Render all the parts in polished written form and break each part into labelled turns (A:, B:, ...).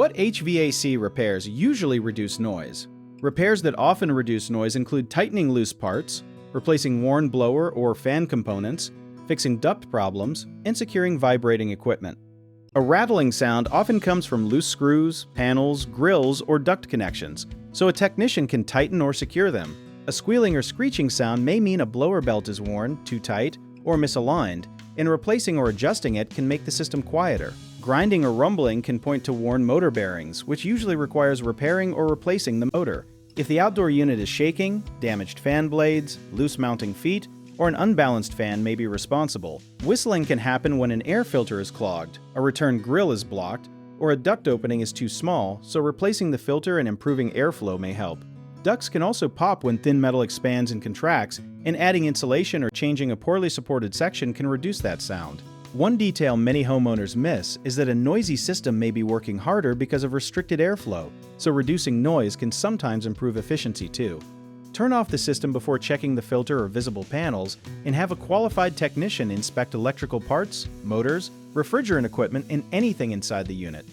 A: What HVAC repairs usually reduce noise? Repairs that often reduce noise include tightening loose parts, replacing worn blower or fan components, fixing duct problems, and securing vibrating equipment. A rattling sound often comes from loose screws, panels, grills, or duct connections, so a technician can tighten or secure them. A squealing or screeching sound may mean a blower belt is worn, too tight, or misaligned, and replacing or adjusting it can make the system quieter. Grinding or rumbling can point to worn motor bearings, which usually requires repairing or replacing the motor. If the outdoor unit is shaking, damaged fan blades, loose mounting feet, or an unbalanced fan may be responsible. Whistling can happen when an air filter is clogged, a return grill is blocked, or a duct opening is too small, so replacing the filter and improving airflow may help. Ducts can also pop when thin metal expands and contracts, and adding insulation or changing a poorly supported section can reduce that sound. One detail many homeowners miss is that a noisy system may be working harder because of restricted airflow, so reducing noise can sometimes improve efficiency too. Turn off the system before checking the filter or visible panels, and have a qualified technician inspect electrical parts, motors, refrigerant equipment, and anything inside the unit.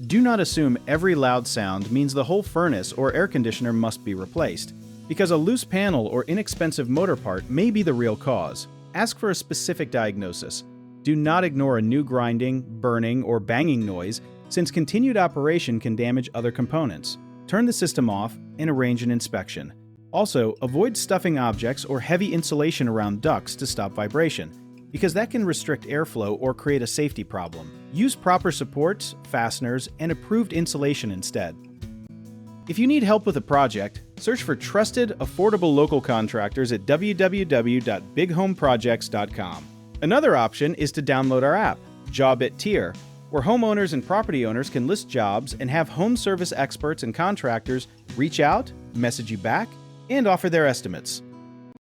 A: Do not assume every loud sound means the whole furnace or air conditioner must be replaced, because a loose panel or inexpensive motor part may be the real cause. Ask for a specific diagnosis. Do not ignore a new grinding, burning, or banging noise, since continued operation can damage other components. Turn the system off and arrange an inspection. Also, avoid stuffing objects or heavy insulation around ducts to stop vibration, because that can restrict airflow or create a safety problem. Use proper supports, fasteners, and approved insulation instead. If you need help with a project, search for trusted, affordable local contractors at www.bighomeprojects.com. Another option is to download our app, Job It Tier, where homeowners and property owners can list jobs and have home service experts and contractors reach out, message you back, and offer their estimates.